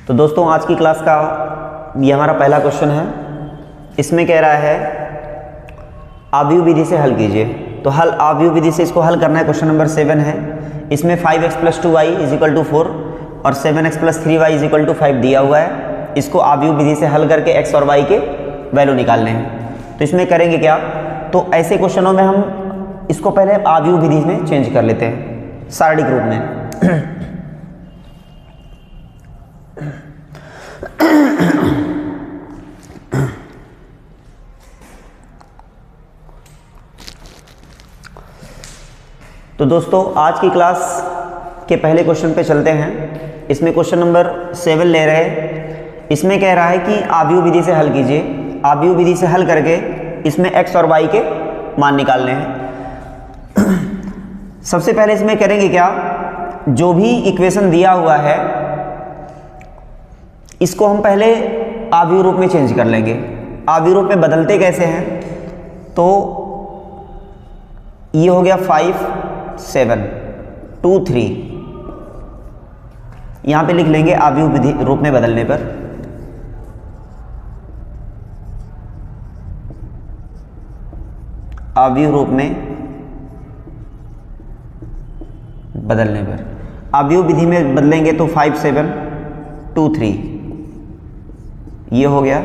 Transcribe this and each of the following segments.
तो दोस्तों आज की क्लास का ये हमारा पहला क्वेश्चन है। इसमें कह रहा है आव्यूह विधि से हल कीजिए। तो आव्यूह विधि से इसको हल करना है। क्वेश्चन नंबर 7 है। इसमें 5x + 2y = 4 और 7x + 3y = 5 दिया हुआ है। इसको आव्यूह विधि से हल करके x और y के वैल्यू निकालने हैं। तो इसमें करेंगे क्या, तो ऐसे क्वेश्चनों में हम इसको पहले आव्यूह विधि में चेंज कर लेते हैं, सारणिक रूप में। तो दोस्तों आज की क्लास के पहले क्वेश्चन पे चलते हैं। इसमें क्वेश्चन नंबर 7 ले रहे हैं। इसमें कह रहा है कि आव्यूह विधि से हल कीजिए। आव्यूह विधि से हल करके इसमें x और y के मान निकालने हैं। सबसे पहले इसमें करेंगे क्या, जो भी इक्वेशन दिया हुआ है इसको हम पहले आव्यूह रूप में चेंज कर लेंगे। आव्यूह रूप में बदलते कैसे हैं, तो ये हो गया 5 7 2 3, यहां पे लिख लेंगे आव्यूह विधि रूप में बदलने पर। आव्यूह रूप में बदलने पर आव्यूह विधि में बदलेंगे तो 5 7 2 3 ये हो गया,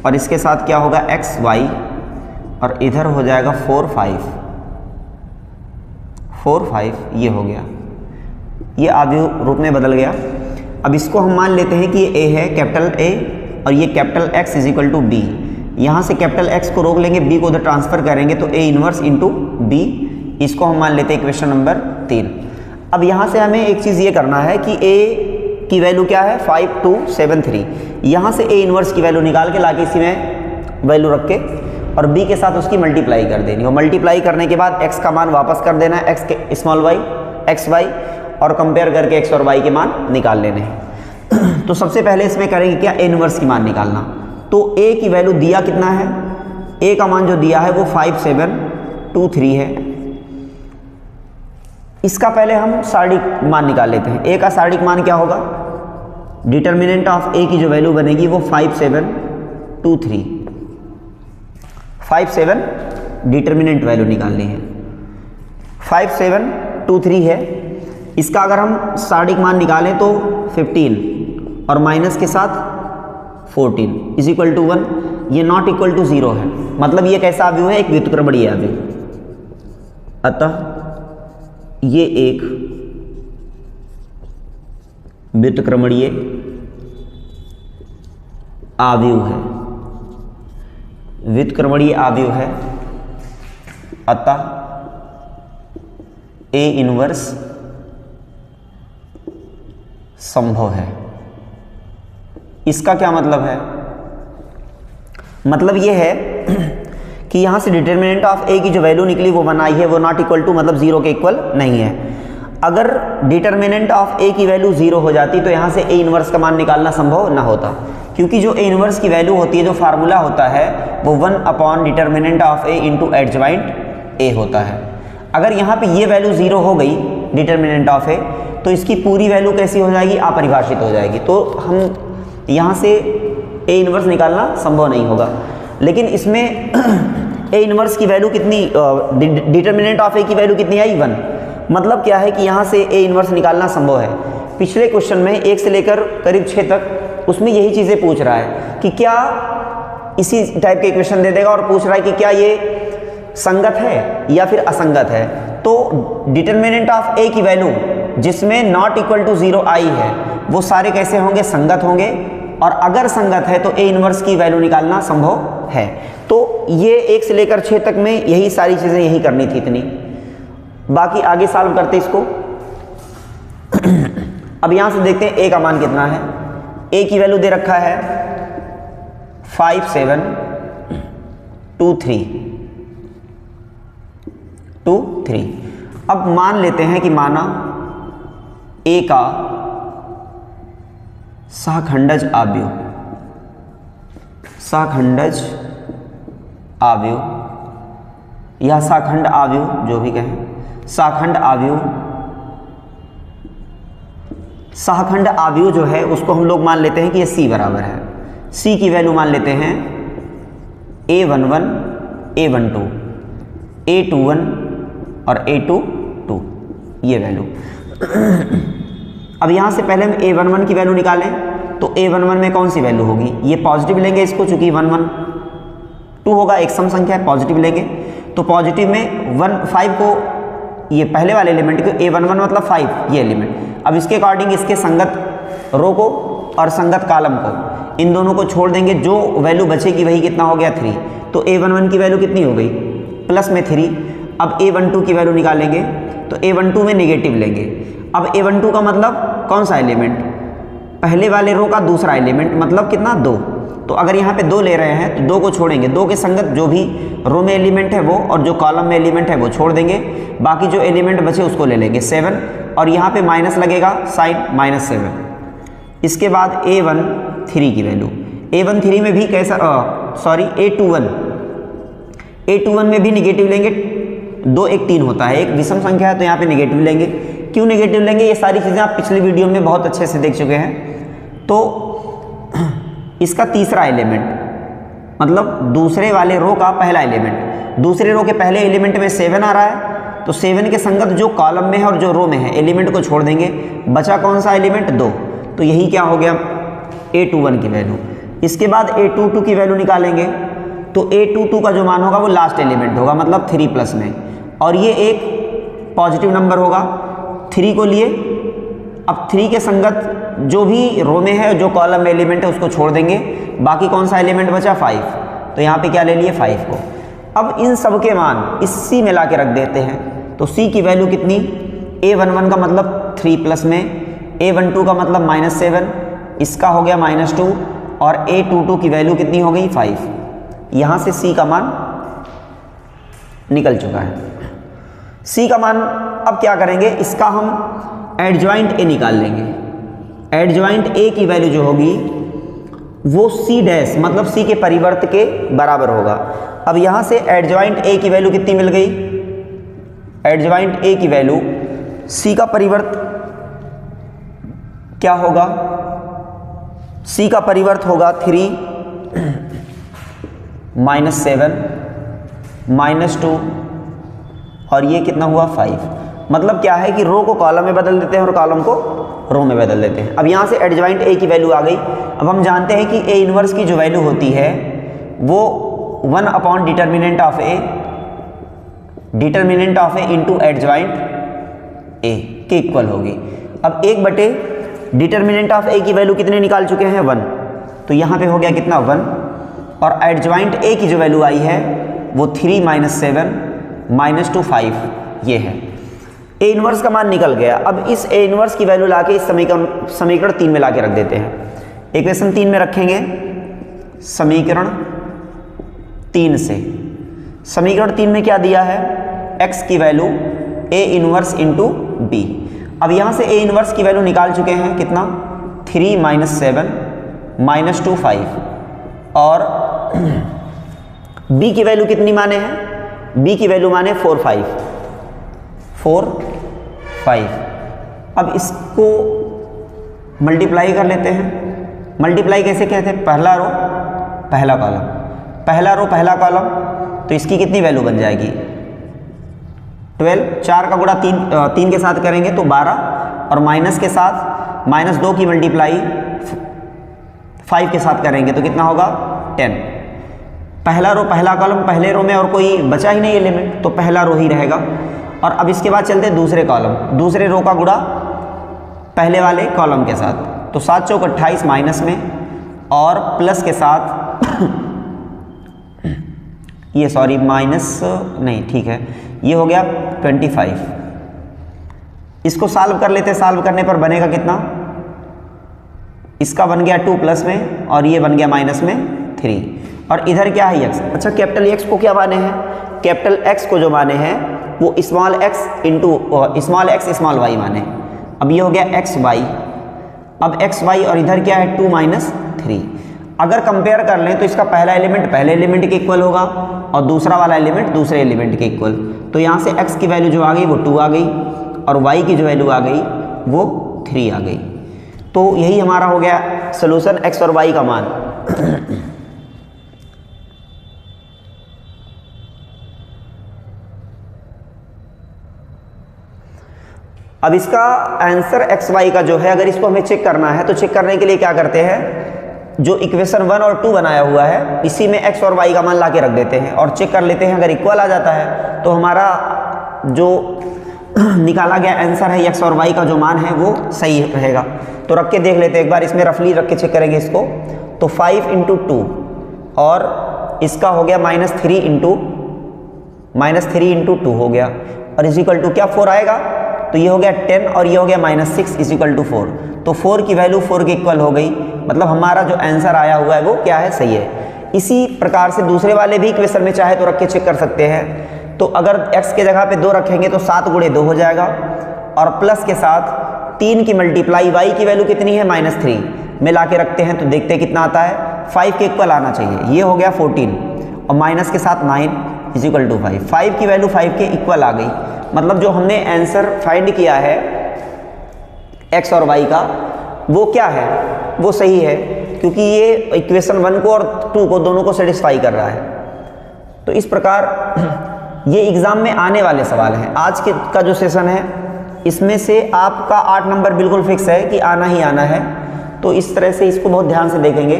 और इसके साथ क्या होगा x y, और इधर हो जाएगा 4 5 ये हो गया। ये आव्यूह रूप में बदल गया। अब इसको हम मान लेते हैं कि ये a है, कैपिटल A, और ये कैपिटल X = B। यहाँ से कैपिटल X को रोक लेंगे, B को उधर ट्रांसफर करेंगे तो A 1 × B। इसको हम मान लेते हैं इक्वेशन नंबर 3। अब यहाँ से हमें एक चीज़ ये करना है कि A की वैल्यू क्या है 5 2 7 3। यहाँ से A 1 की वैल्यू निकाल के लाके इसी में वैल्यू रख के और b के साथ उसकी मल्टीप्लाई कर देनी। और मल्टीप्लाई करने के बाद x का मान वापस कर देना है, x के स्मॉल y x y, और कंपेयर करके x और y के मान निकाल लेने हैं। तो सबसे पहले इसमें करेंगे क्या, a 1 की मान निकालना। तो a की वैल्यू दिया कितना है, a का मान जो दिया है वो 5 7 2 3 है। इसका पहले हम सारणिक मान निकाल लेते हैं। a का सारणिक मान क्या होगा, डिटर्मिनेंट ऑफ a की जो वैल्यू बनेगी वो 5 7 2 3। 5 7 डिटर्मिनेंट वैल्यू निकालनी है, 5 7 2 3 है। इसका अगर हम सारणिक मान निकालें तो 15 और माइनस के साथ 14 = 1। ये नॉट इक्वल टू 0 है, मतलब ये कैसा आव्यूह है, एक व्युत्क्रमणीय आव्यूह। अतः ये एक व्युत्क्रमणीय आव्यूह है, व्युत्क्रमणीय आव्यूह है। अतः A 1 संभव है। इसका क्या मतलब है, मतलब यह है कि यहां से डिटर्मिनेंट ऑफ A की जो वैल्यू निकली वो 1 आई है, वो नॉट इक्वल टू मतलब 0 के इक्वल नहीं है। अगर डिटर्मिनेंट ऑफ A की वैल्यू 0 हो जाती तो यहां से A 1 का मान निकालना संभव ना होता, क्योंकि जो A 1 की वैल्यू होती है, जो फार्मूला होता है वो 1 determinant of A × adjoint A होता है। अगर यहाँ पे ये वैल्यू 0 हो गई डिटर्मिनेंट ऑफ A, तो इसकी पूरी वैल्यू कैसी हो जाएगी, अपरिभाषित हो जाएगी। तो हम यहाँ से A 1 निकालना संभव नहीं होगा। लेकिन इसमें A 1 की वैल्यू कितनी, डिटर्मिनेंट ऑफ A की वैल्यू कितनी आई 1, मतलब क्या है कि यहाँ से A 1 निकालना संभव है। पिछले क्वेश्चन में 1 से लेकर करीब 6 तक उसमें यही चीज़ें पूछ रहा है कि क्या इसी टाइप के इक्वेशन दे देगा और पूछ रहा है कि क्या ये संगत है या फिर असंगत है। तो डिटर्मिनेंट ऑफ A की वैल्यू जिसमें नॉट इक्वल टू 0 आई है, वो सारे कैसे होंगे, संगत होंगे। और अगर संगत है तो A 1 की वैल्यू निकालना संभव है। तो ये 1 से लेकर 6 तक में यही सारी चीज़ें यही करनी थी इतनी, बाकी आगे सॉल्व करते इसको। अब यहाँ से देखते हैं A का मान कितना है। A की वैल्यू दे रखा है 5 7 2 3। अब मान लेते हैं कि माना A का सहखंडज आव्यूह या सहखंड आव्यूह, जो भी कहें, सहखंड आव्यूह सहखंड आव्यूह जो है उसको हम लोग मान लेते हैं कि ये सी बराबर है, सी की वैल्यू मान लेते हैं A11, A12, A21 और A22, ये वैल्यू। अब यहाँ से पहले हम A11 की वैल्यू निकालें तो A11 में कौन सी वैल्यू होगी, ये पॉजिटिव लेंगे इसको, चूंकि 1 1 2 होगा, एक सम संख्या है, पॉजिटिव लेंगे तो पॉजिटिव में 1 5 को, ये पहले वाले एलिमेंट को A11 मतलब 5 ये एलिमेंट, अब इसके अकॉर्डिंग इसके संगत रो को और संगत कॉलम को, इन दोनों को छोड़ देंगे, जो वैल्यू बचेगी वही कितना हो गया 3, तो A11 की वैल्यू कितनी हो गई प्लस में 3। अब A12 की वैल्यू निकालेंगे तो A12 में नेगेटिव लेंगे। अब A12 का मतलब कौन सा एलिमेंट, पहले वाले रो का दूसरा एलिमेंट, मतलब कितना 2, तो अगर यहाँ पे 2 ले रहे हैं तो 2 को छोड़ेंगे, 2 के संगत जो भी रो में एलिमेंट है वो और जो कॉलम में एलिमेंट है वो छोड़ देंगे, बाकी जो एलिमेंट बचे उसको ले लेंगे 7, और यहाँ पे माइनस लगेगा साइन -7। इसके बाद A13 की वैल्यू, A13 में भी कैसा, A21 में भी निगेटिव लेंगे, 2 1 3 होता है, एक विषम संख्या है तो यहाँ पे निगेटिव लेंगे। क्यों निगेटिव लेंगे, ये सारी चीज़ें आप पिछली वीडियो में बहुत अच्छे से देख चुके हैं। तो इसका तीसरा एलिमेंट मतलब दूसरे वाले रो का पहला एलिमेंट, दूसरे रो के पहले एलिमेंट में 7 आ रहा है, तो 7 के संगत जो कॉलम में है और जो रो में है एलिमेंट को छोड़ देंगे, बचा कौन सा एलिमेंट 2, तो यही क्या हो गया A21 की वैल्यू। इसके बाद A22 की वैल्यू निकालेंगे तो A22 का जो मान होगा वो लास्ट एलिमेंट होगा, मतलब 3 प्लस में, और ये एक पॉजिटिव नंबर होगा, 3 को लिए, अब 3 के संगत जो भी रो में है जो कॉलम में एलिमेंट है उसको छोड़ देंगे, बाकी कौन सा एलिमेंट बचा 5, तो यहाँ पे क्या ले लिए 5 को। अब इन सब के मान इस C में ला के रख देते हैं, तो C की वैल्यू कितनी, A11 का मतलब 3 प्लस में, A12 का मतलब -7, इसका हो गया -2, और A22 की वैल्यू कितनी हो गई 5। यहाँ से C का मान निकल चुका है। C का मान अब क्या करेंगे, इसका हम एडजॉइंट A निकाल लेंगे। एडजॉइंट A की वैल्यू जो होगी वो C डैश मतलब C के परिवर्त के बराबर होगा। अब यहाँ से एडजॉइंट A की वैल्यू कितनी मिल गई, एडजॉइंट A की वैल्यू C का परिवर्त क्या होगा, C का परिवर्त होगा 3 -7 -2 और ये कितना हुआ 5। मतलब क्या है कि रो को कॉलम में बदल देते हैं और कॉलम को रो में बदल देते हैं। अब यहाँ से एडजॉइंट A की वैल्यू आ गई। अब हम जानते हैं कि A इनवर्स की जो वैल्यू होती है वो 1 determinant of A into adjoint A के इक्वल होगी। अब 1 डिटर्मिनेंट ऑफ A की वैल्यू कितने निकाल चुके हैं 1, तो यहाँ पे हो गया कितना 1, और एडजॉइंट A की जो वैल्यू आई है वो 3 -7 -2 5 ये है। A इनवर्स का मान निकल गया। अब इस A इनवर्स की वैल्यू लाके इस समीकरण 3 में लाके रख देते हैं। इक्वेशन 3 में रखेंगे समीकरण 3 से। समीकरण 3 में क्या दिया है, x की value A inverse into B। अब यहाँ से A इनवर्स की वैल्यू निकाल चुके हैं कितना 3 -7 -2 5, और B की वैल्यू कितनी माने हैं, B की वैल्यू माने 4 5। अब इसको मल्टीप्लाई कर लेते हैं। मल्टीप्लाई कैसे कहते हैं, पहला रो पहला कॉलम, पहला रो पहला कॉलम, तो इसकी कितनी वैल्यू बन जाएगी 12। 4 का गुणा 3 के साथ करेंगे तो 12, और माइनस के साथ -2 की मल्टीप्लाई 5 के साथ करेंगे तो कितना होगा 10। पहला रो पहला कॉलम, पहले रो में और कोई बचा ही नहीं एलिमेंट, तो पहला रो ही रहेगा। और अब इसके बाद चलते दूसरे कॉलम, दूसरे रो का गुणा पहले वाले कॉलम के साथ, तो 7 चौक 28 माइनस में और प्लस के साथ ये सॉरी माइनस नहीं ठीक है, ये हो गया 25। इसको सॉल्व कर लेते, सॉल्व करने पर बनेगा कितना, इसका बन गया 2 प्लस में और ये बन गया माइनस में 3, और इधर क्या है x। अच्छा कैपिटल X को क्या माने हैं, कैपिटल X को जो माने हैं वो small x into small x small y माने। अब ये हो गया xy, अब xy और इधर क्या है 2 - 3। अगर कंपेयर कर लें तो इसका पहला एलिमेंट पहले एलिमेंट के इक्वल होगा और दूसरा वाला एलिमेंट दूसरे एलिमेंट के इक्वल, तो यहाँ से x की वैल्यू जो आ गई वो 2 आ गई और y की जो वैल्यू आ गई वो 3 आ गई। तो यही हमारा हो गया सोल्यूशन x और y का मान। अब इसका आंसर एक्स वाई का जो है, अगर इसको हमें चेक करना है तो चेक करने के लिए क्या करते हैं, जो इक्वेशन 1 और 2 बनाया हुआ है इसी में एक्स और वाई का मान ला के रख देते हैं और चेक कर लेते हैं। अगर इक्वल आ जाता है तो हमारा जो निकाला गया आंसर है एक्स और वाई का जो मान है वो सही रहेगा। तो रख के देख लेते हैं एक बार, इसमें रफली रख के चेक करेंगे इसको। तो 5 × 2 और इसका हो गया -3 × 2 हो गया, और इजिकल टू क्या 4 आएगा, तो ये हो गया 10 और ये हो गया -6 इजिकल टू 4। तो 4 की वैल्यू 4 के इक्वल हो गई, मतलब हमारा जो आंसर आया हुआ है वो क्या है, सही है। इसी प्रकार से दूसरे वाले भी इक्वेशन में चाहे तो रख के चेक कर सकते हैं। तो अगर x के जगह पे 2 रखेंगे तो 7 × 2 हो जाएगा, और प्लस के साथ 3 की मल्टीप्लाई y की वैल्यू कितनी है -3 में ला के रखते हैं तो देखते हैं कितना आता है, 5 के इक्वल आना चाहिए। ये हो गया 14 और माइनस के साथ 9 इजिकल टू 5। 5 की वैल्यू 5 के इक्वल आ गई, मतलब जो हमने आंसर फाइंड किया है x और y का वो क्या है, वो सही है, क्योंकि ये इक्वेशन 1 को और 2 को दोनों को सेटिस्फाई कर रहा है। तो इस प्रकार ये एग्जाम में आने वाले सवाल हैं। आज के का जो सेशन है इसमें से आपका 8 नंबर बिल्कुल फिक्स है कि आना ही आना है। तो इस तरह से इसको बहुत ध्यान से देखेंगे।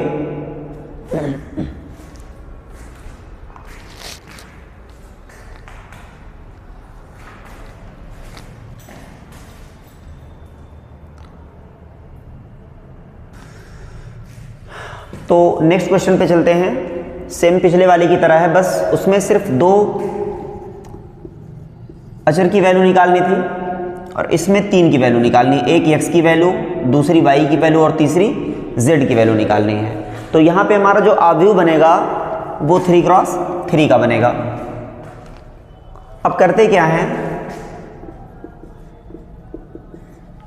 तो नेक्स्ट क्वेश्चन पे चलते हैं। सेम पिछले वाले की तरह है, बस उसमें सिर्फ 2 अचर की वैल्यू निकालनी थी और इसमें 3 की वैल्यू निकालनी, एक x की वैल्यू, दूसरी y की वैल्यू और तीसरी z की वैल्यू निकालनी है। तो यहाँ पे हमारा जो आव्यूह बनेगा वो 3×3 का बनेगा। अब करते क्या है,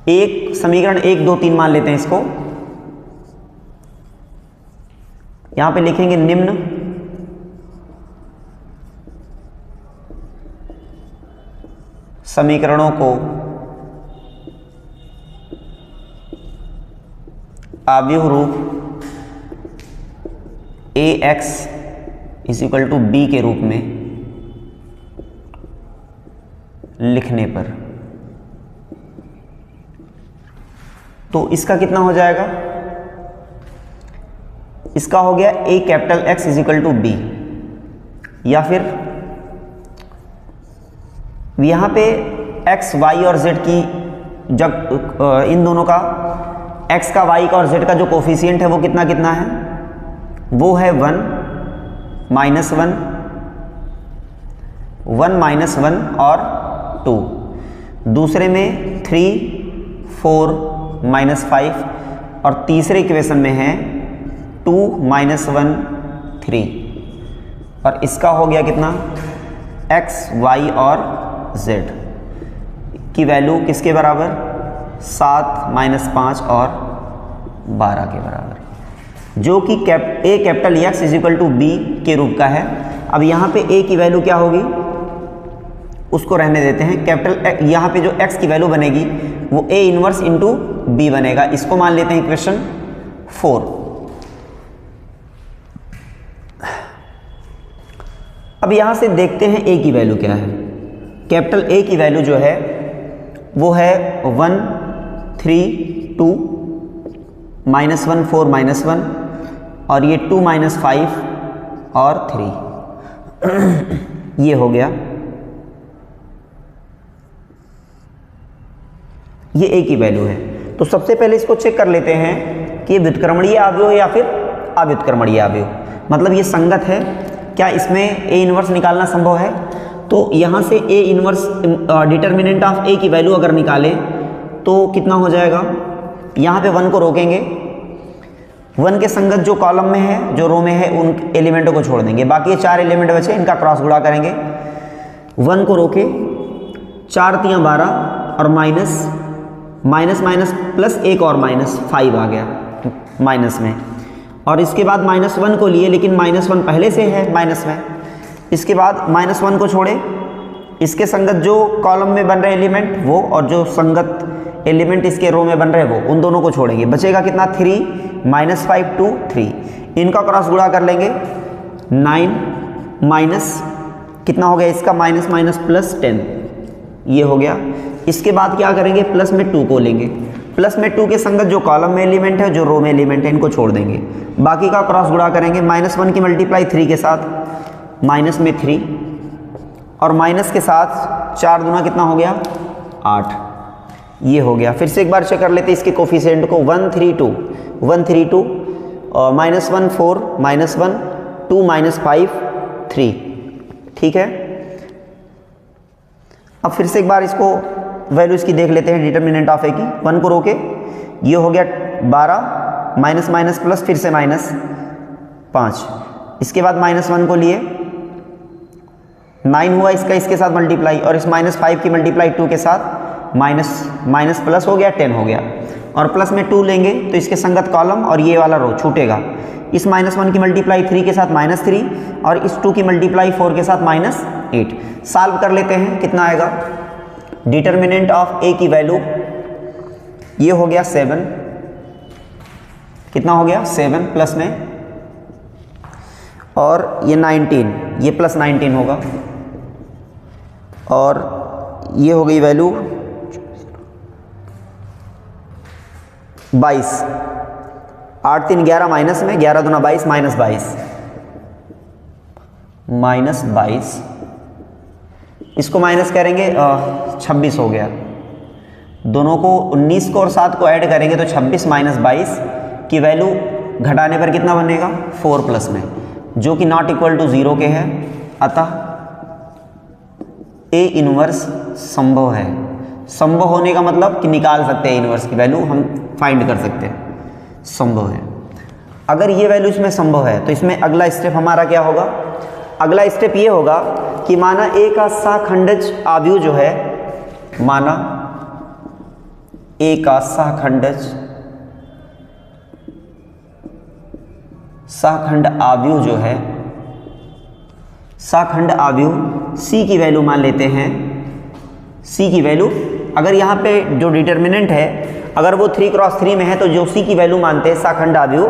एक समीकरण 1 2 3 मान लेते हैं इसको। यहां पे लिखेंगे निम्न समीकरणों को आव्यूह रूप ax इक्वल टू b के रूप में लिखने पर, तो इसका कितना हो जाएगा, इसका हो गया a capital X is equal to b, या फिर यहाँ पे x, y और z की जब इन दोनों का x का, y का और z का जो कोफिशिएंट है वो कितना कितना है, वो है 1 -1 1 और 2। दूसरे में 3 4 -5 और तीसरे इक्वेशन में है 2 -1 3, और इसका हो गया कितना, x, y और z की वैल्यू किसके बराबर, 7 -5 और 12 के बराबर, जो कि a capital X is equal to b के रूप का है। अब यहाँ पे a की वैल्यू क्या होगी उसको रहने देते हैं, कैपिटल यहाँ पे जो x की वैल्यू बनेगी वो a इनवर्स इंटू b बनेगा। इसको मान लेते हैं इक्वेशन 4। अब यहाँ से देखते हैं a की वैल्यू क्या है। कैपिटल A की वैल्यू जो है वो है 1 3 2 -1 4 -1 और ये 2 -5 और 3 ये हो गया, ये a की वैल्यू है। तो सबसे पहले इसको चेक कर लेते हैं कि ये व्युत्क्रमणीय अवयव है या फिर अव्युत्क्रमणीय अवयव, मतलब ये संगत है, क्या इसमें a इनवर्स निकालना संभव है। तो यहाँ से a inverse determinant of a की वैल्यू अगर निकालें तो कितना हो जाएगा, यहाँ पे 1 को रोकेंगे, 1 के संगत जो कॉलम में है, जो रो में है, उन एलिमेंटों को छोड़ देंगे, बाकी ये 4 एलिमेंट बचे, इनका क्रॉस गुणा करेंगे। 1 को रोके, 4 × 12 और माइनस प्लस एक और -5 आ गया माइनस में, और इसके बाद -1 को लिए, लेकिन -1 पहले से है माइनस में। इसके बाद -1 को छोड़े, इसके संगत जो कॉलम में बन रहे एलिमेंट वो, और जो संगत एलिमेंट इसके रो में बन रहे वो, उन दोनों को छोड़ेंगे, बचेगा कितना 3 -5 2 3, इनका क्रॉस गुणा कर लेंगे 9 माइनस कितना हो गया इसका माइनस माइनस प्लस 10, ये हो गया। इसके बाद क्या करेंगे, प्लस में 2 को लेंगे, प्लस में 2 के संगत जो कॉलम में एलिमेंट है जो रो में एलिमेंट है इनको छोड़ देंगे, बाकी का क्रॉस गुणा करेंगे -1 की मल्टीप्लाई 3 के साथ, माइनस में 3 और माइनस के साथ 4 दूना कितना हो गया 8, ये हो गया। फिर से एक बार चेक कर लेते हैं इसके कोफिशिएंट को, 1 3 2 1 3 2 और -1 4 -1 2 -5 3, ठीक है। अब फिर से एक बार इसको वैल्यू इसकी देख लेते हैं डिटर्मिनेंट ऑफ ए की, 1 को रोके, ये हो गया 12 माइनस माइनस प्लस फिर से -5, इसके बाद -1 को लिए 9 हुआ इसका, इसके साथ मल्टीप्लाई और इस -5 की मल्टीप्लाई 2 के साथ माइनस प्लस हो गया 10 हो गया, और प्लस में 2 लेंगे तो इसके संगत कॉलम और ये वाला रो छूटेगा, इस -1 की मल्टीप्लाई 3 के साथ -3 और इस 2 की मल्टीप्लाई 4 के साथ -8। सॉल्व कर लेते हैं, कितना आएगा डिटर्मिनेंट ऑफ ए की वैल्यू, ये हो गया 7, कितना हो गया 7 प्लस में और ये 19, ये प्लस 19 होगा और ये हो गई वैल्यू 22, 8 3 11 माइनस में 11 दूना 22 -22, इसको माइनस करेंगे 26 हो गया, दोनों को 19 को और 7 को ऐड करेंगे तो 26 -22 की वैल्यू घटाने पर कितना बनेगा 4 प्लस में, जो कि नॉट इक्वल टू 0 के है, अतः ए इनवर्स संभव है। संभव होने का मतलब कि निकाल सकते हैं इनवर्स की वैल्यू, हम फाइंड कर सकते हैं, संभव है। अगर ये वैल्यू इसमें संभव है तो इसमें अगला स्टेप हमारा क्या होगा, अगला स्टेप ये होगा कि माना ए का सहखंडज आव्यूह जो है, माना ए का सहखंड आव्यूह जो है, सहखंड आव्यूह सी की वैल्यू मान लेते हैं, सी की वैल्यू अगर यहाँ पे जो डिटर्मिनेंट है अगर वो 3×3 में है तो जो सी की वैल्यू मानते हैं सहखंड आव्यूह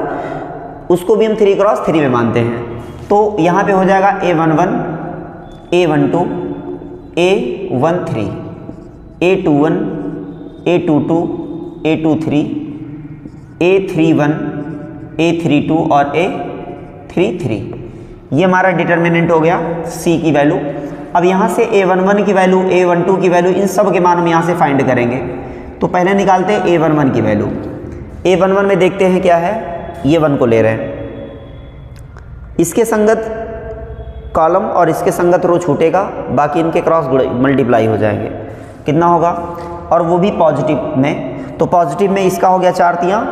उसको भी हम 3×3 में मानते हैं, तो यहाँ पे हो जाएगा A11 A12 A13 A21 A22 A23 A31 A32 और A33, ये हमारा डिटर्मिनेंट हो गया C की वैल्यू। अब यहाँ से A11 की वैल्यू A12 की वैल्यू इन सब के मान हम यहाँ से फाइंड करेंगे, तो पहले निकालते हैं A11 की वैल्यू। A11 में देखते हैं क्या है, ये 1 को ले रहे हैं, इसके संगत कॉलम और इसके संगत रो छूटेगा, बाकी इनके क्रॉस मल्टीप्लाई हो जाएंगे, कितना होगा, और वो भी पॉजिटिव में, तो पॉजिटिव में इसका हो गया 4 3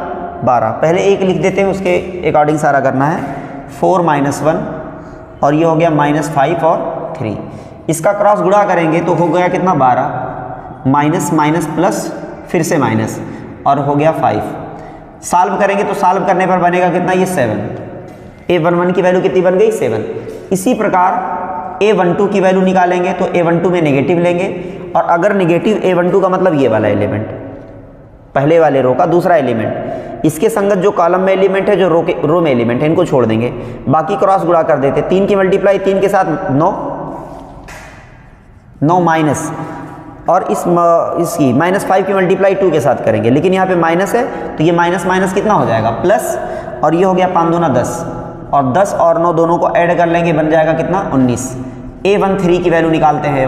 12, पहले 1 लिख देते हैं, उसके अकॉर्डिंग सारा करना है, 4 -1 और ये हो गया -5 और 3, इसका क्रॉस गुणा करेंगे तो हो गया कितना 12, माइनस माइनस प्लस फिर से माइनस और हो गया 5, सॉल्व करेंगे तो सॉल्व करने पर बनेगा कितना, ये 7, A11 की वैल्यू कितनी बन गई 7। इसी प्रकार A12 की वैल्यू निकालेंगे तो A12 में नेगेटिव लेंगे, और अगर नेगेटिव A12 का मतलब ये वाला एलिमेंट, पहले वाले रो का दूसरा एलिमेंट, इसके संगत जो कॉलम में एलिमेंट है जो रो में एलिमेंट है इनको छोड़ देंगे, बाकी क्रॉस गुणा कर देते, 3 की मल्टीप्लाई 3 के साथ 9 माइनस, और इसकी -5 की मल्टीप्लाई 2 के साथ करेंगे, लेकिन यहाँ पे माइनस है तो ये माइनस माइनस कितना हो जाएगा प्लस, और ये हो गया 5 दूना 10 और 10 और 9 दोनों को ऐड कर लेंगे, बन जाएगा कितना 19। A13 की वैल्यू निकालते हैं,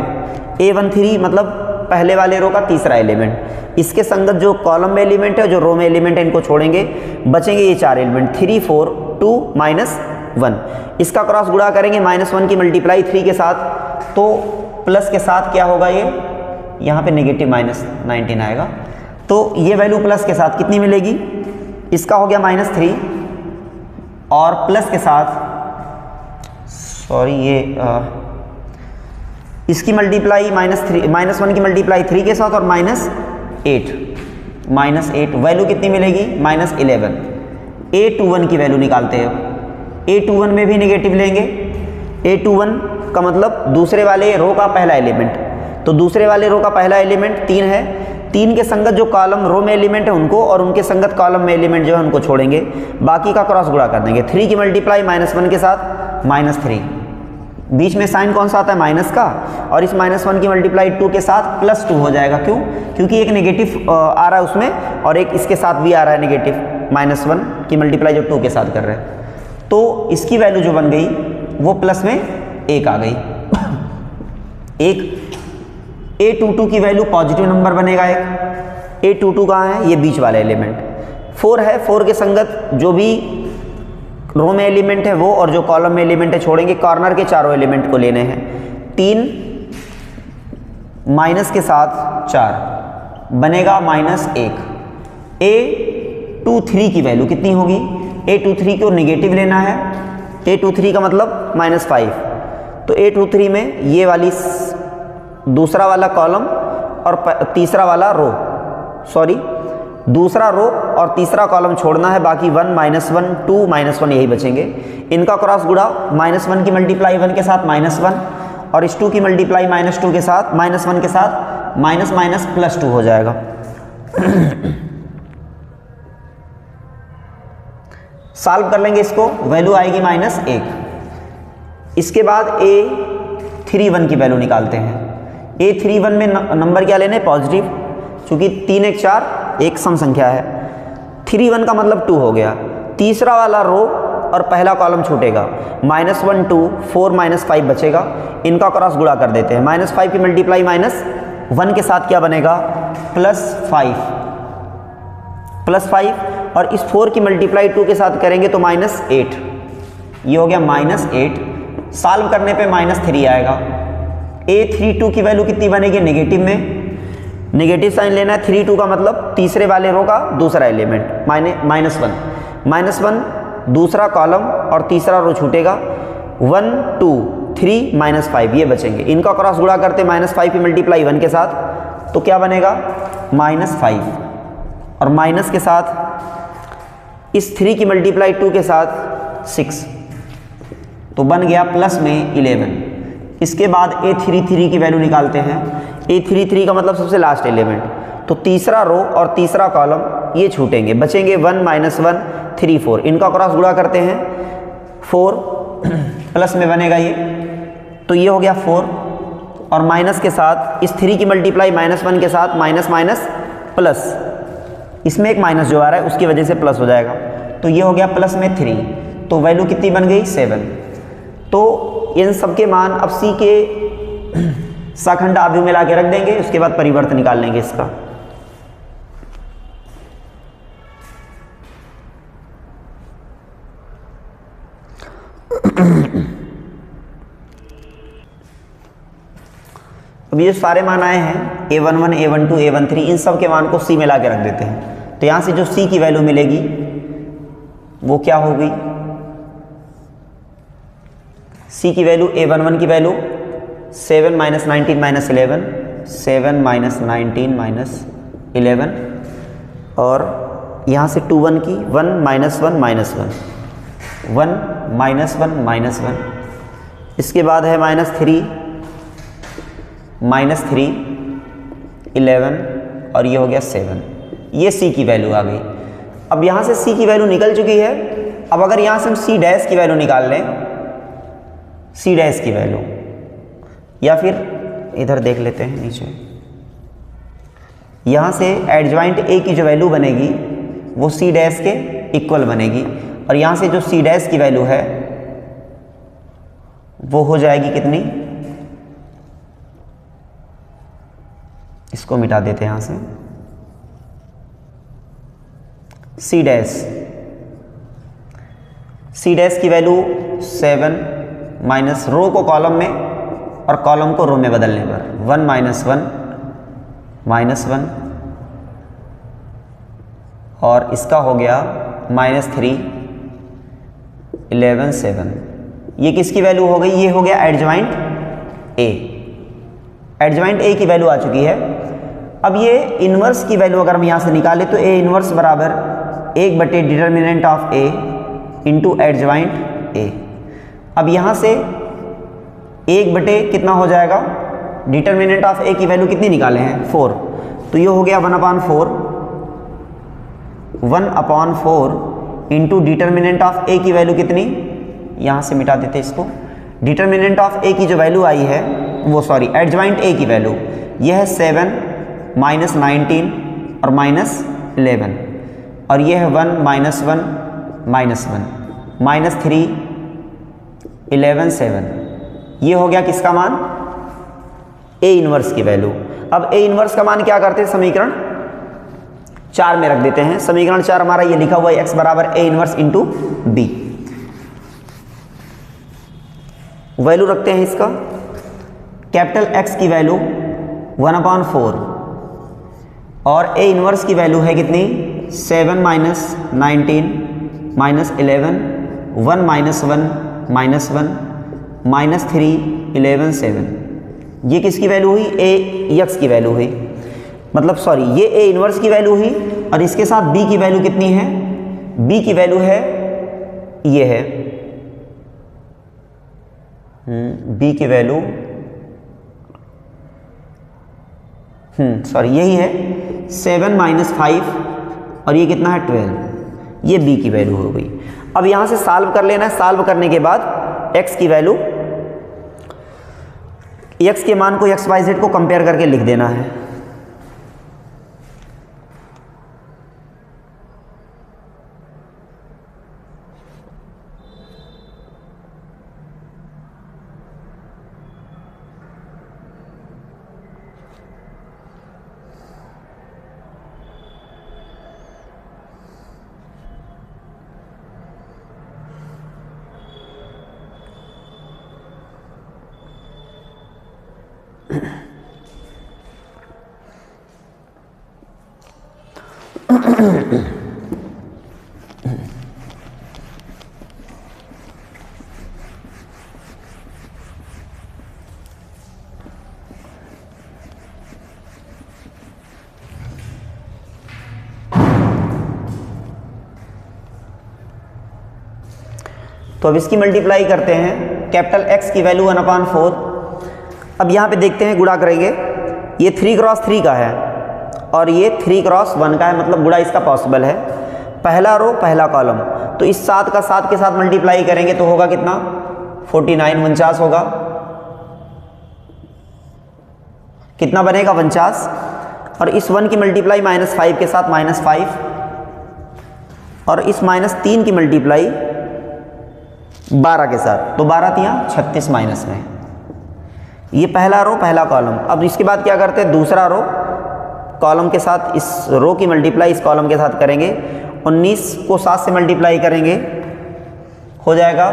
A13 मतलब पहले वाले रो का तीसरा एलिमेंट, इसके संगत जो कॉलम में एलिमेंट है जो रो में एलिमेंट है इनको छोड़ेंगे, बचेंगे ये 4 एलिमेंट 3 4 2 -1, इसका क्रॉस गुणा करेंगे -1 की मल्टीप्लाई 3 के साथ, तो प्लस के साथ क्या होगा, ये यहाँ पे नेगेटिव -19 आएगा, तो ये वैल्यू प्लस के साथ कितनी मिलेगी, इसका हो गया -3 और प्लस के साथ सॉरी ये इसकी मल्टीप्लाई -1 की मल्टीप्लाई 3 के साथ और -8 वैल्यू कितनी मिलेगी -11। A21 की वैल्यू निकालते हैं, A21 में भी नेगेटिव लेंगे, A21 का मतलब दूसरे वाले रो का पहला एलिमेंट, तो दूसरे वाले रो का पहला एलिमेंट 3 है, 3 के संगत जो कॉलम रो में एलिमेंट है उनको और उनके संगत कॉलम में एलिमेंट जो है उनको छोड़ेंगे, बाकी का क्रॉस गुणा कर देंगे। 3 की मल्टीप्लाई -1 के साथ -3, बीच में साइन कौन सा आता है माइनस का, और इस -1 की मल्टीप्लाई 2 के साथ +2 हो जाएगा। क्यों? क्योंकि एक नेगेटिव आ रहा है उसमें और एक इसके साथ भी आ रहा है नेगेटिव, -1 की मल्टीप्लाई जो 2 के साथ कर रहे हैं, तो इसकी वैल्यू जो बन गई वो प्लस में 1 आ गई। एक A22 की वैल्यू पॉजिटिव नंबर बनेगा। एक A22 कहाँ है? ये बीच वाला एलिमेंट 4 है। 4 के संगत जो भी रो में एलिमेंट है वो और जो कॉलम में एलिमेंट है छोड़ेंगे। कॉर्नर के चारों एलिमेंट को लेने हैं। 3 माइनस के साथ 4 बनेगा -1। A23 की वैल्यू कितनी होगी? A23 को नेगेटिव लेना है। A23 का मतलब -5, तो A23 में ये वाली दूसरा वाला कॉलम और तीसरा वाला रो, सॉरी दूसरा रो और तीसरा कॉलम छोड़ना है, बाकी 1 -1 2 -1 यही बचेंगे। इनका क्रॉस गुणा -1 की मल्टीप्लाई 1 के साथ -1 और इस 2 की मल्टीप्लाई -2 के साथ -1 के साथ माइनस +2 हो जाएगा। सॉल्व कर लेंगे इसको, वैल्यू आएगी -1। इसके बाद A31 की वैल्यू निकालते हैं। A31 में नंबर क्या लेने? पॉजिटिव, चूंकि 3 1 4 एक सम संख्या है। 31 का मतलब 2 हो गया। तीसरा वाला रो और पहला कॉलम छूटेगा, -1 2 4 -5 बचेगा। इनका क्रॉस गुणा कर देते हैं। -5 की मल्टीप्लाई -1 के साथ क्या बनेगा? +5 और इस 4 की मल्टीप्लाई 2 के साथ करेंगे तो -8, ये हो गया -8। सॉल्व करने पे -3 आएगा। A32 की वैल्यू कितनी बनेगी? नेगेटिव में, नेगेटिव साइन लेना है। 32 का मतलब तीसरे वाले रो का दूसरा एलिमेंट, -1 दूसरा कॉलम और तीसरा रो छूटेगा। 1 2 3 -5 ये बचेंगे। इनका क्रॉस गुणा करते -5 की मल्टीप्लाई 1 के साथ तो क्या बनेगा? -5 और माइनस के साथ इस 3 की मल्टीप्लाई 2 के साथ 6 तो बन गया प्लस में 11। इसके बाद A33 की वैल्यू निकालते हैं। A33 का मतलब सबसे लास्ट एलिमेंट, तो तीसरा रो और तीसरा कॉलम ये छूटेंगे, बचेंगे 1 -1 3 4। इनका क्रॉस गुणा करते हैं, 4 प्लस में बनेगा ये, तो ये हो गया 4 और माइनस के साथ इस 3 की मल्टीप्लाई -1 के साथ माइनस प्लस, इसमें एक माइनस जो आ रहा है उसकी वजह से प्लस हो जाएगा, तो ये हो गया प्लस में 3। तो वैल्यू कितनी बन गई? 7। तो इन सब के मान अब C के सखंड आव्यूह में ला के रख देंगे, उसके बाद परिवर्तन निकाल लेंगे इसका। अब ये सारे मान आए हैं A11 A12 A13, इन सब के मान को C में ला के रख देते हैं। तो यहां से जो C की वैल्यू मिलेगी वो क्या होगी? C की वैल्यू A11 की वैल्यू 7 -19 -11, 7 -19 -11 और यहाँ से 2 1 की 1 -1 -1 इसके बाद है -3 11 और ये हो गया 7। ये C की वैल्यू आ गई। अब यहाँ से C की वैल्यू निकल चुकी है। अब अगर यहाँ से हम C डैश की वैल्यू निकाल लें, C डैश की वैल्यू, या फिर इधर देख लेते हैं नीचे, यहाँ से एडजॉइंट A की जो वैल्यू बनेगी वो C डैश के इक्वल बनेगी और यहाँ से जो C डैश की वैल्यू है वो हो जाएगी कितनी? इसको मिटा देते हैं यहाँ से। C डैश की वैल्यू 7 माइनस रो को कॉलम में और कॉलम को रो में बदलने पर 1 -1 और इसका हो गया -3 11 7। ये किसकी वैल्यू हो गई? ये हो गया एडजॉइंट A। एडजॉइंट A की वैल्यू आ चुकी है। अब ये इनवर्स की वैल्यू अगर हम यहाँ से निकालें तो A इनवर्स बराबर 1/, determinant of A into adjoint A। अब यहाँ से 1/, कितना हो जाएगा? डिटर्मिनेंट ऑफ A की वैल्यू कितनी निकाले हैं? 4। तो ये हो गया 1/4 इंटू डिटर्मिनेंट ऑफ ए की वैल्यू कितनी, यहाँ से मिटा देते इसको। डिटर्मिनेंट ऑफ ए की जो वैल्यू आई है वो एडजॉइंट ए की वैल्यू ये है 7 माइनस 19 और माइनस 11 और ये है 1 माइनस 1 माइनस 1 माइनस 3 11 7। ये हो गया किसका मान, ए इनवर्स की वैल्यू। अब ए इनवर्स का मान क्या करते हैं, समीकरण 4 में रख देते हैं। समीकरण 4 हमारा ये लिखा हुआ है x बराबर A inverse into B. Value रखते हैं इसका, कैपिटल X की वैल्यू 1/4 और ए इनवर्स की वैल्यू है कितनी 7 minus 19 minus 11 1 minus 1 minus 1 minus 3 11 7। ये किसकी वैल्यू हुई, ए एक्स की वैल्यू हुई, मतलब ये ए इनवर्स की वैल्यू हुई और इसके साथ बी की वैल्यू कितनी है, बी की वैल्यू है ये है बी की वैल्यू यही है 7 माइनस 5 और ये कितना है 12, ये बी की वैल्यू हो गई। अब यहां से सॉल्व कर लेना है। सॉल्व करने के बाद एक्स की वैल्यू, एक्स के मान को एक्स वाई जेड को कंपेयर करके लिख देना है। तो अब इसकी मल्टीप्लाई करते हैं, कैपिटल X की वैल्यू 1/4। अब यहाँ पे देखते हैं, गुणा करेंगे, ये 3 क्रॉस 3 का है और ये 3 क्रॉस 1 का है, मतलब गुणा इसका पॉसिबल है। पहला रो पहला कॉलम, तो इस 7 का 7 के साथ मल्टीप्लाई करेंगे तो होगा कितना 49 49 होगा, कितना बनेगा 49। और इस 1 की मल्टीप्लाई -5 के साथ -5 और इस -3 की मल्टीप्लाई 12 के साथ, तो 12 तियां 36 माइनस में। ये पहला रो पहला कॉलम। अब इसके बाद क्या करते हैं, दूसरा रो कॉलम के साथ, इस रो की मल्टीप्लाई इस कॉलम के साथ करेंगे। 19 को 7 से मल्टीप्लाई करेंगे, हो जाएगा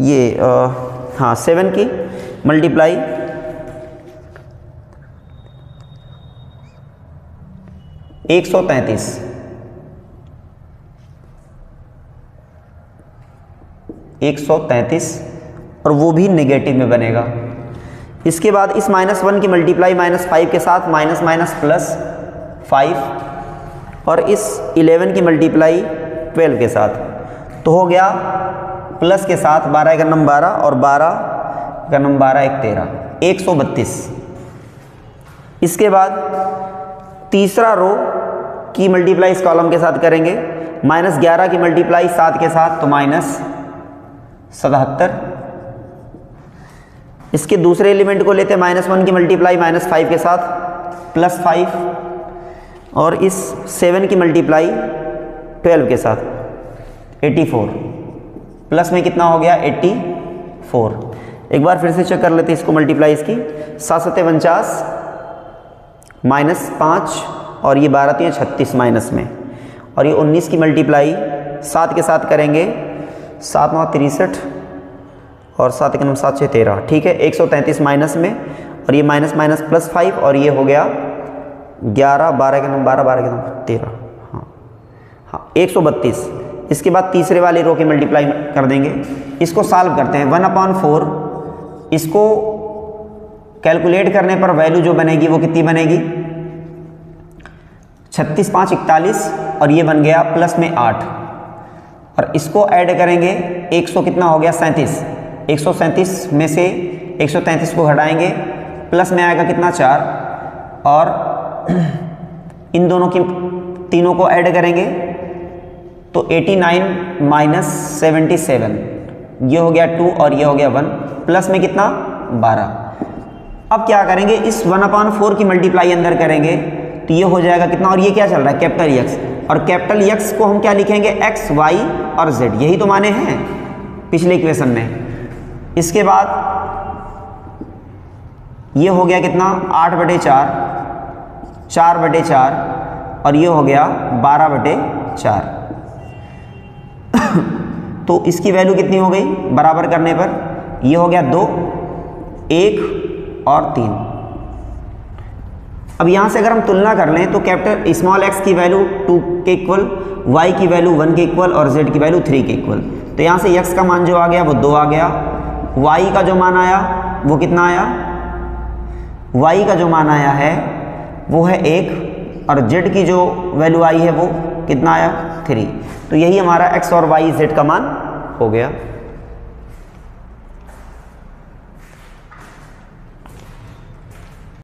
ये 7 की मल्टीप्लाई 133, 133 और वो भी नेगेटिव में बनेगा। इसके बाद इस -1 की मल्टीप्लाई -5 के साथ माइनस माइनस +5 और इस 11 की मल्टीप्लाई 12 के साथ, तो हो गया प्लस के साथ 12 का नंबर 12 और 12 का नंबर 12 1 13, 132। इसके बाद तीसरा रो की मल्टीप्लाई इस कॉलम के साथ करेंगे, -11 की मल्टीप्लाई 7 के साथ, तो -77। इसके दूसरे एलिमेंट को लेते हैं, -1 की मल्टीप्लाई -5 के साथ +5 और इस 7 की मल्टीप्लाई 12 के साथ 84, प्लस में कितना हो गया 84। एक बार फिर से चेक कर लेते हैं इसको, मल्टीप्लाई इसकी 7 7 49 -5 और ये 12 3 36 माइनस में, और ये 19 की मल्टीप्लाई 7 के साथ करेंगे, 7 9 63 और 7 1 7 6 13, ठीक है 133 माइनस में, और ये माइनस माइनस +5 और ये हो गया 11 12 का नंबर 12 12 का नंबर 13, हाँ 132। इसके बाद तीसरे वाले रो की मल्टीप्लाई कर देंगे, इसको सॉल्व करते हैं। 1/4 इसको कैलकुलेट करने पर वैल्यू जो बनेगी वो कितनी बनेगी 36 5 41 और ये बन गया प्लस में 8, और इसको ऐड करेंगे 100 कितना हो गया 37, 137 में से 133 को घटाएंगे प्लस में आएगा कितना 4, और इन दोनों की तीनों को ऐड करेंगे तो 89 माइनस 77, ये हो गया 2 और ये हो गया 1, प्लस में कितना 12। अब क्या करेंगे, इस 1/4 की मल्टीप्लाई अंदर करेंगे तो ये हो जाएगा कितना, और ये क्या चल रहा है कैपिटल एक्स, और कैपिटल एक्स को हम क्या लिखेंगे एक्स वाई और जेड, यही तो माने हैं पिछले इक्वेशन में। इसके बाद ये हो गया कितना 8/4, 4/4, और ये हो गया 12/4। तो इसकी वैल्यू कितनी हो गई बराबर करने पर, ये हो गया 2, 1 और 3। अब यहाँ से अगर हम तुलना कर लें तो कैपिटल स्मॉल एक्स की वैल्यू 2 के इक्वल, वाई की वैल्यू 1 के इक्वल और जेड की वैल्यू 3 के इक्वल। तो यहाँ से एक्स का मान जो आ गया वो 2 आ गया, वाई का जो मान आया वो कितना आया, वाई का जो मान आया है वो है 1, और जेड की जो वैल्यू आई है वो कितना आया 3। तो यही हमारा एक्स और वाई जेड का मान हो गया।